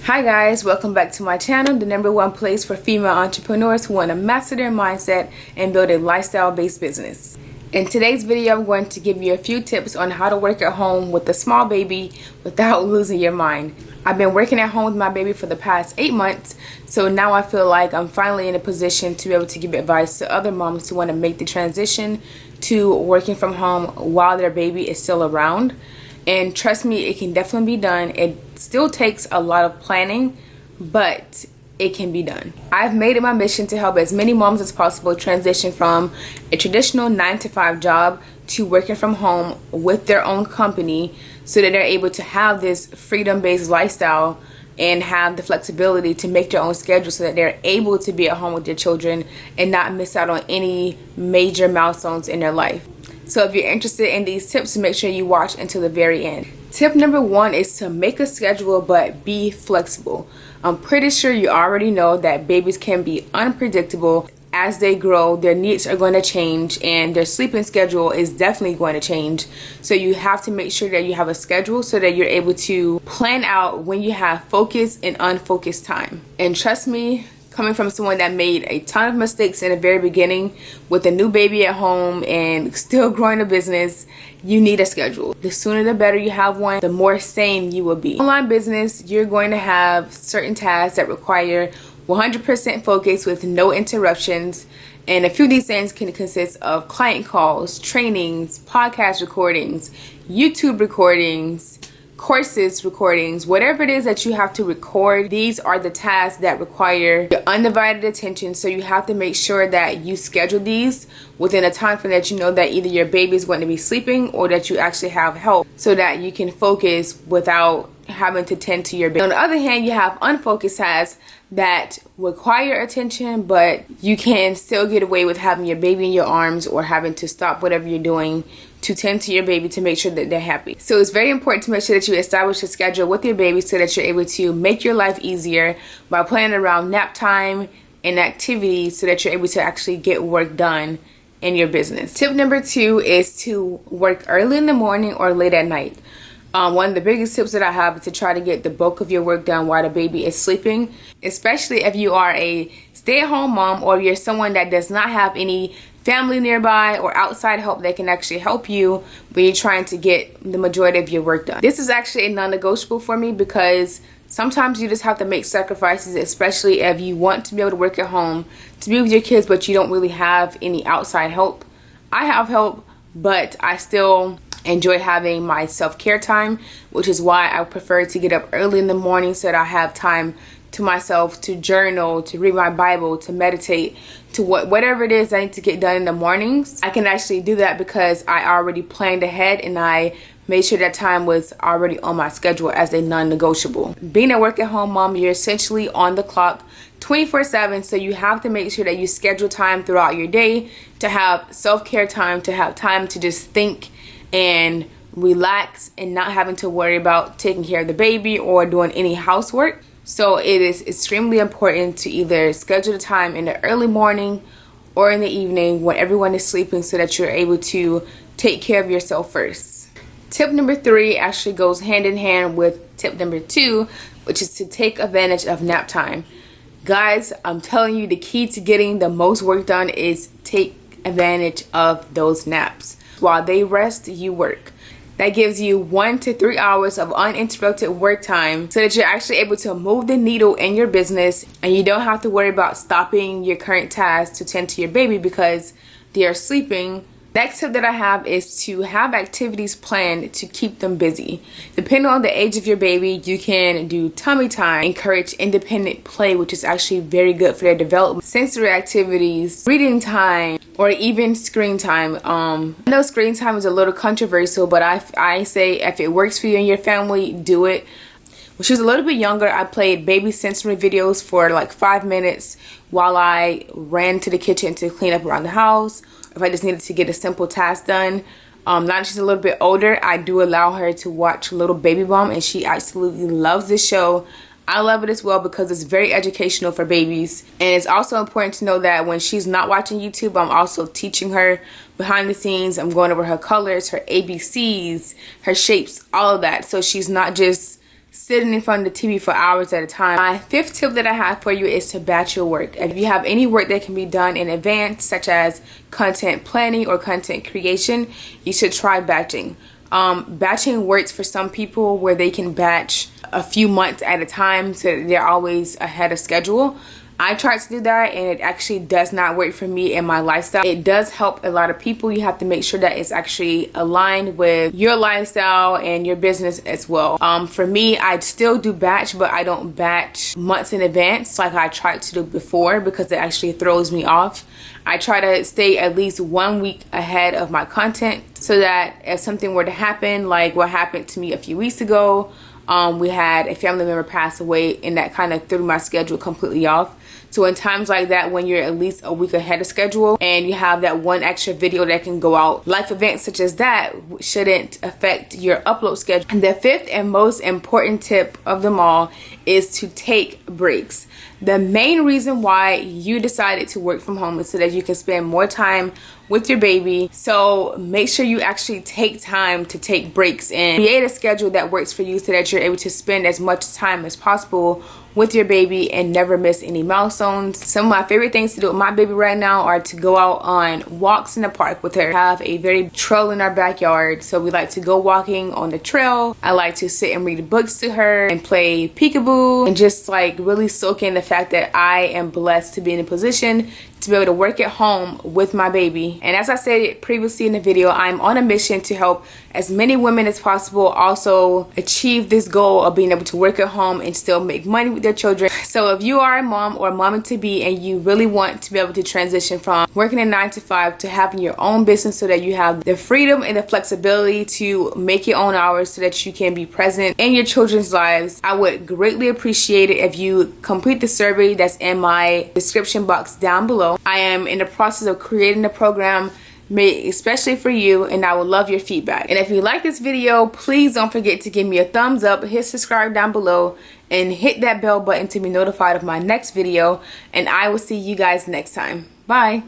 Hi guys, welcome back to my channel, the #1 place for female entrepreneurs who want to master their mindset and build a lifestyle-based business. In today's video, I'm going to give you a few tips on how to work at home with a small baby without losing your mind. I've been working at home with my baby for the past 8 months, so now I feel like I'm finally in a position to be able to give advice to other moms who want to make the transition to working from home while their baby is still around. And trust me, it can definitely be done. It still takes a lot of planning, but it can be done. I've made it my mission to help as many moms as possible transition from a traditional 9-to-5 job to working from home with their own company so that they're able to have this freedom-based lifestyle and have the flexibility to make their own schedule so that they're able to be at home with their children and not miss out on any major milestones in their life. So if you're interested in these tips, make sure you watch until the very end. Tip number 1 is to make a schedule but be flexible. I'm pretty sure you already know that babies can be unpredictable. As they grow, their needs are going to change and their sleeping schedule is definitely going to change. So you have to make sure that you have a schedule so that you're able to plan out when you have focused and unfocused time. And trust me, coming from someone that made a ton of mistakes in the very beginning with a new baby at home and still growing a business, you need a schedule. The sooner the better you have one, the more sane you will be. Online business, you're going to have certain tasks that require 100% focus with no interruptions. And a few of these things can consist of client calls, trainings, podcast recordings, YouTube recordings, courses recordings, whatever it is that you have to record. These are the tasks that require your undivided attention, so you have to make sure that you schedule these within a time frame that you know that either your baby is going to be sleeping or that you actually have help so that you can focus without having to tend to your baby. On the other hand, you have unfocused tasks that require attention, but you can still get away with having your baby in your arms or having to stop whatever you're doing to tend to your baby to make sure that they're happy. So it's very important to make sure that you establish a schedule with your baby so that you're able to make your life easier by planning around nap time and activities so that you're able to actually get work done in your business. Tip number 2 is to work early in the morning or late at night. One of the biggest tips that I have is to try to get the bulk of your work done while the baby is sleeping, especially if you are a stay-at-home mom or you're someone that does not have any family nearby or outside help that can actually help you when you're trying to get the majority of your work done. This is actually a non-negotiable for me because sometimes you just have to make sacrifices, especially if you want to be able to work at home, to be with your kids, but you don't really have any outside help. I have help, but I still enjoy having my self-care time, which is why I prefer to get up early in the morning so that I have time to myself to journal, to read my Bible, to meditate, to whatever it is I need to get done in the mornings. I can actually do that because I already planned ahead and I made sure that time was already on my schedule as a non-negotiable. Being a work-at-home mom, you're essentially on the clock 24/7, so you have to make sure that you schedule time throughout your day to have self-care time, to have time to just think and relax and not having to worry about taking care of the baby or doing any housework. So it is extremely important to either schedule the time in the early morning or in the evening when everyone is sleeping so that you're able to take care of yourself first. Tip number 3 actually goes hand in hand with tip number 2, which is to take advantage of nap time. Guys, I'm telling you, the key to getting the most work done is take advantage of those naps. While they rest, you work. That gives you 1 to 3 hours of uninterrupted work time so that you're actually able to move the needle in your business and you don't have to worry about stopping your current tasks to tend to your baby because they are sleeping. Next tip that I have is to have activities planned to keep them busy. Depending on the age of your baby, you can do tummy time, encourage independent play, which is actually very good for their development, sensory activities, reading time, or even screen time. I know screen time is a little controversial, but I say if it works for you and your family, do it. When she was a little bit younger, I played baby sensory videos for like 5 minutes while I ran to the kitchen to clean up around the house. If I just needed to get a simple task done. Now that she's a little bit older, I do allow her to watch Little Baby Bomb, and she absolutely loves this show. I love it as well because it's very educational for babies. And it's also important to know that when she's not watching YouTube, I'm also teaching her behind the scenes. I'm going over her colors, her ABCs, her shapes, all of that. So she's not just sitting in front of the TV for hours at a time. My fifth tip that I have for you is to batch your work. If you have any work that can be done in advance, such as content planning or content creation, you should try batching. Batching works for some people where they can batch a few months at a time so that they're always ahead of schedule. I tried to do that and it actually does not work for me and my lifestyle. It does help a lot of people. You have to make sure that it's actually aligned with your lifestyle and your business as well. For me, I still do batch, but I don't batch months in advance like I tried to do before because it actually throws me off. I try to stay at least 1 week ahead of my content so that if something were to happen, like what happened to me a few weeks ago, we had a family member pass away and that kind of threw my schedule completely off. So in times like that, when you're at least a week ahead of schedule and you have that one extra video that can go out, life events such as that shouldn't affect your upload schedule. And the fifth and most important tip of them all is to take breaks. The main reason why you decided to work from home is so that you can spend more time with your baby. So make sure you actually take time to take breaks and create a schedule that works for you so that you're able to spend as much time as possible with your baby and never miss any milestones. Some of my favorite things to do with my baby right now are to go out on walks in the park with her. We have a very trail in our backyard, so we like to go walking on the trail. I like to sit and read books to her and play peekaboo and just like really soak in the fact that I am blessed to be in a position to be able to work at home with my baby. And as I said previously in the video, I'm on a mission to help as many women as possible also achieve this goal of being able to work at home and still make money with their children. So if you are a mom or a mom-to-be and you really want to be able to transition from working a 9 to 5 to having your own business so that you have the freedom and the flexibility to make your own hours so that you can be present in your children's lives, I would greatly appreciate it if you complete the survey that's in my description box down below. I am in the process of creating a program made especially for you, and I would love your feedback. And if you like this video, please don't forget to give me a thumbs up, hit subscribe down below, and hit that bell button to be notified of my next video. And I will see you guys next time. Bye.